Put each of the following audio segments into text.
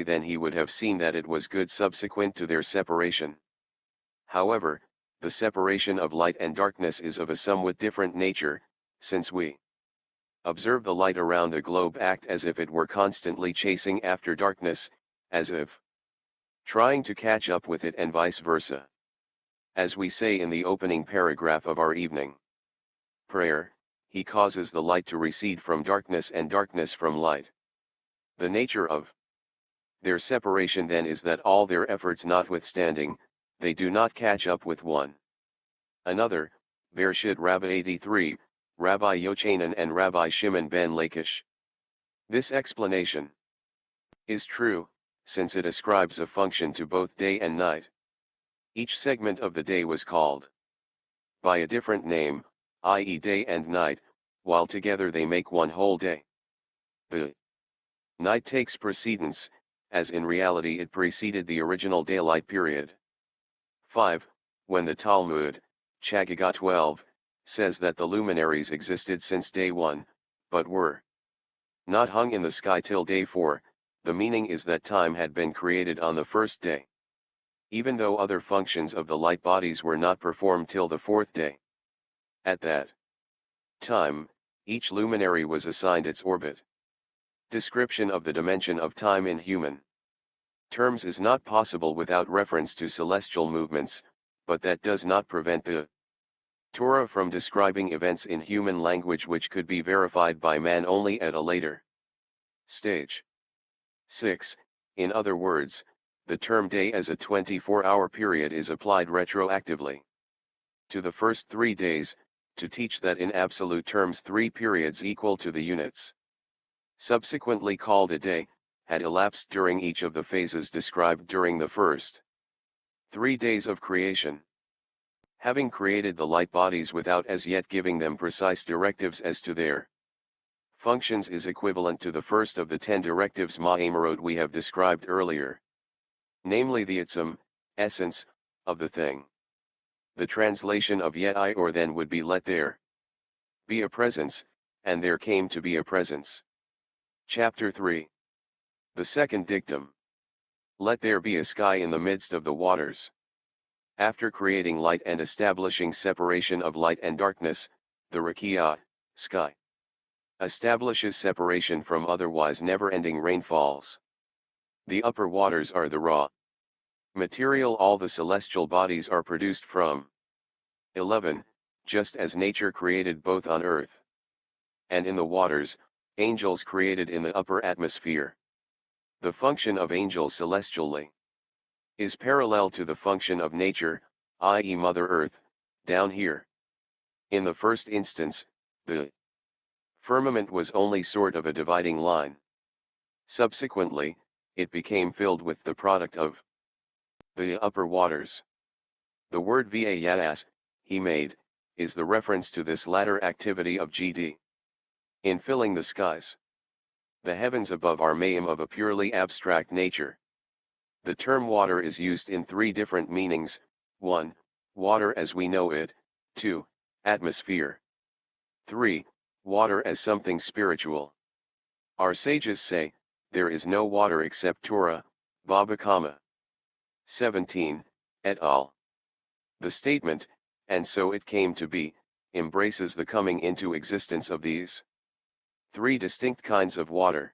then he would have seen that it was good subsequent to their separation. However, the separation of light and darkness is of a somewhat different nature, since we observe the light around the globe act as if it were constantly chasing after darkness, as if trying to catch up with it and vice versa. As we say in the opening paragraph of our evening prayer, he causes the light to recede from darkness and darkness from light. The nature of their separation then is that all their efforts notwithstanding, they do not catch up with one another. Bereshit Rabbah 83, Rabbi Yochanan and Rabbi Shimon ben Lakish. This explanation is true, since it ascribes a function to both day and night. Each segment of the day was called by a different name, i.e. day and night, while together they make one whole day. The night takes precedence, as in reality it preceded the original daylight period. 5. When the Talmud, Chagiga 12, says that the luminaries existed since day 1, but were not hung in the sky till day 4, the meaning is that time had been created on the first day, even though other functions of the light bodies were not performed till the fourth day. At that time, each luminary was assigned its orbit. Description of the dimension of time in human terms is not possible without reference to celestial movements, but that does not prevent the Torah from describing events in human language which could be verified by man only at a later stage. 6. In other words, the term day as a 24-hour period is applied retroactively to the first 3 days, to teach that in absolute terms 3 periods equal to the units subsequently called a day, had elapsed during each of the phases described during the first 3 days of creation. Having created the light bodies without as yet giving them precise directives as to their functions is equivalent to the first of the 10 directives Ma'amarot we have described earlier, namely the itzum, essence, of the thing. The translation of yet I or then would be let there be a presence, and there came to be a presence. Chapter 3. The second dictum. Let there be a sky in the midst of the waters. After creating light and establishing separation of light and darkness, the Rakia, sky, establishes separation from otherwise never-ending rainfalls. The upper waters are the raw material all the celestial bodies are produced from. 11. Just as nature created both on earth and in the waters, angels created in the upper atmosphere. The function of angels celestially is parallel to the function of nature, i.e. Mother Earth, down here. In the first instance, the firmament was only sort of a dividing line. Subsequently, it became filled with the product of the upper waters. The word vayas, he made, is the reference to this latter activity of GD in filling the skies. The heavens above are mayim of a purely abstract nature. The term water is used in 3 different meanings: 1. Water as we know it, 2. Atmosphere, 3. Water as something spiritual. Our sages say, there is no water except Torah, Baba Kama 17, et al. The statement, and so it came to be, embraces the coming into existence of these 3 distinct kinds of water.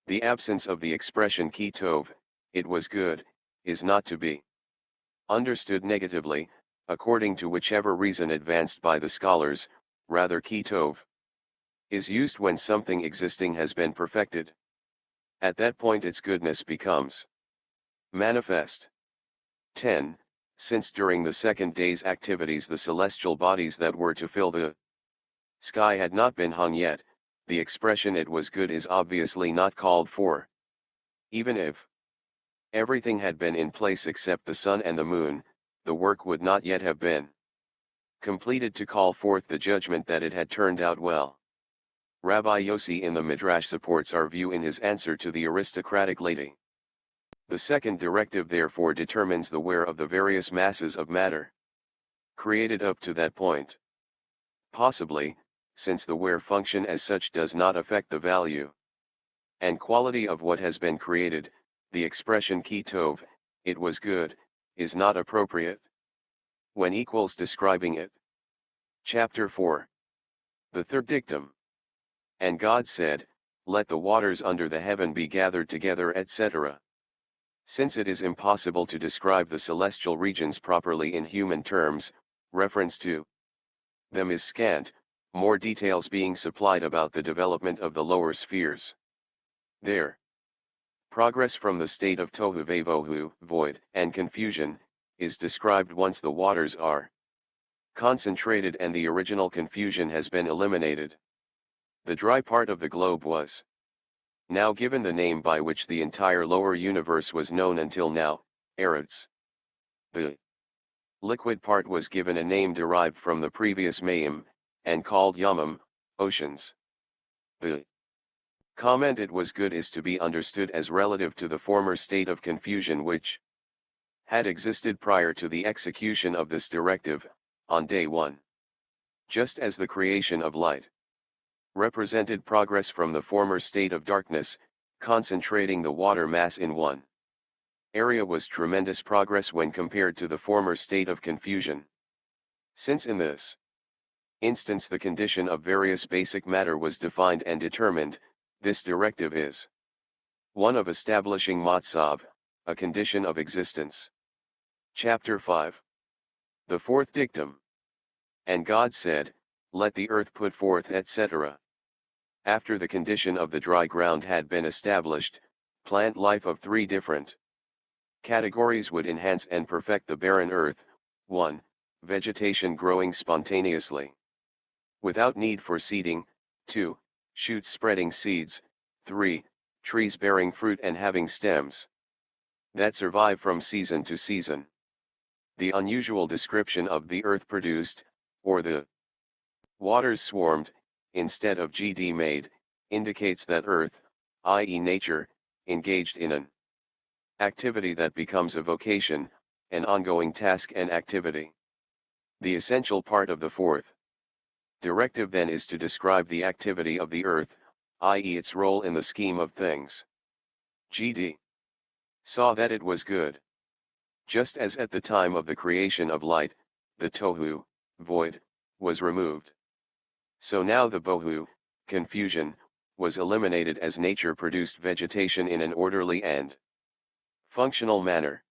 The absence of the expression ki tov, it was good, is not to be understood negatively, according to whichever reason advanced by the scholars. Rather ki tov is used when something existing has been perfected. At that point its goodness becomes manifest. 10. Since during the second day's activities the celestial bodies that were to fill the sky had not been hung yet, the expression it was good is obviously not called for. Even if everything had been in place except the sun and the moon, the work would not yet have been completed to call forth the judgment that it had turned out well. Rabbi Yossi in the Midrash supports our view in his answer to the aristocratic lady. The second directive therefore determines the wear of the various masses of matter created up to that point. Possibly, since the wear function as such does not affect the value and quality of what has been created, the expression ki tov, it was good, is not appropriate when equals describing it. Chapter 4. The third dictum. And God said, let the waters under the heaven be gathered together, etc. Since it is impossible to describe the celestial regions properly in human terms, reference to them is scant, more details being supplied about the development of the lower spheres. There. Progress from the state of tohu vavohu, void, and confusion, is described once the waters are concentrated and the original confusion has been eliminated. The dry part of the globe was now given the name by which the entire lower universe was known until now, Eretz. The liquid part was given a name derived from the previous mayim, and called yamim, oceans. The comment it was good is to be understood as relative to the former state of confusion which had existed prior to the execution of this directive, on day 1. Just as the creation of light represented progress from the former state of darkness, concentrating the water mass in one area was tremendous progress when compared to the former state of confusion. Since in this instance the condition of various basic matter was defined and determined, this directive is one of establishing matzav, a condition of existence. Chapter 5. The fourth dictum. And God said, let the earth put forth, etc. After the condition of the dry ground had been established, plant life of 3 different categories would enhance and perfect the barren earth. 1. Vegetation growing spontaneously, without need for seeding. 2. Shoots spreading seeds. 3. Trees bearing fruit and having stems that survive from season to season. The unusual description of the earth produced, or the waters swarmed, instead of GD made, indicates that earth, i.e. nature, engaged in an activity that becomes a vocation, an ongoing task and activity. The essential part of the fourth directive then is to describe the activity of the earth, i.e. its role in the scheme of things. GD saw that it was good. Just as at the time of the creation of light, the tohu, void, was removed. So now the bohu, confusion, was eliminated as nature produced vegetation in an orderly and functional manner.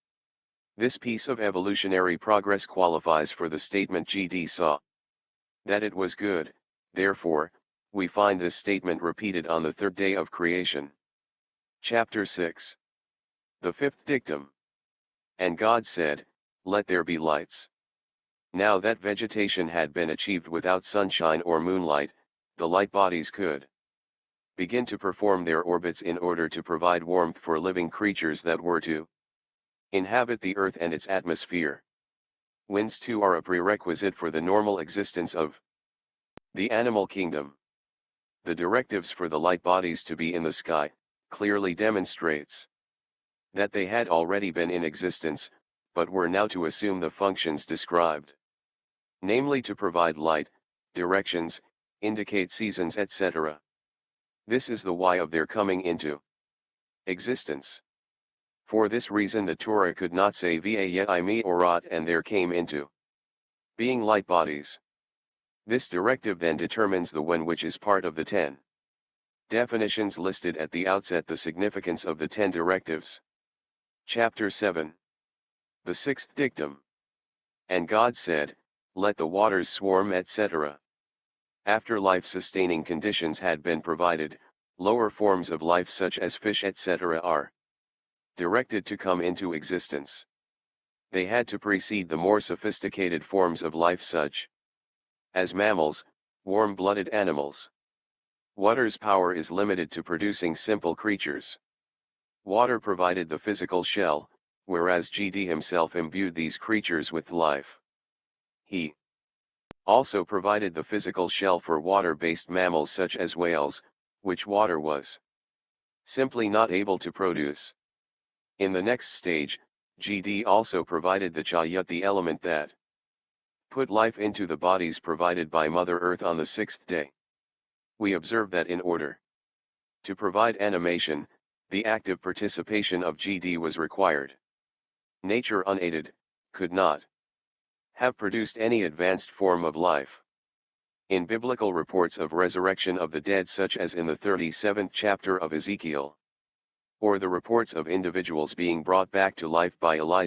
This piece of evolutionary progress qualifies for the statement GD saw that it was good. Therefore, we find this statement repeated on the third day of creation. Chapter 6. The fifth dictum. And God said, let there be lights. Now that vegetation had been achieved without sunshine or moonlight, the light bodies could begin to perform their orbits in order to provide warmth for living creatures that were to inhabit the earth and its atmosphere. Winds too are a prerequisite for the normal existence of the animal kingdom. The directives for the light bodies to be in the sky clearly demonstrates that they had already been in existence, but were now to assume the functions described, namely to provide light, directions, indicate seasons, etc. This is the why of their coming into existence. For this reason the Torah could not say V'aymi orat and there came into being light bodies. This directive then determines the when, which is part of the 10 definitions listed at the outset, the significance of the 10 directives. Chapter 7. The sixth dictum. And God said, let the waters swarm, etc. After life-sustaining conditions had been provided, lower forms of life such as fish, etc. are directed to come into existence. They had to precede the more sophisticated forms of life such as mammals, warm-blooded animals. Water's power is limited to producing simple creatures. Water provided the physical shell, whereas GD himself imbued these creatures with life. He also provided the physical shell for water-based mammals such as whales, which water was simply not able to produce. In the next stage, GD also provided the chayut, the element that put life into the bodies provided by Mother Earth on the sixth day. We observe that in order to provide animation, the active participation of GD was required. Nature unaided, could not have produced any advanced form of life. In biblical reports of resurrection of the dead, such as in the 37th chapter of Ezekiel, or the reports of individuals being brought back to life by Elijah,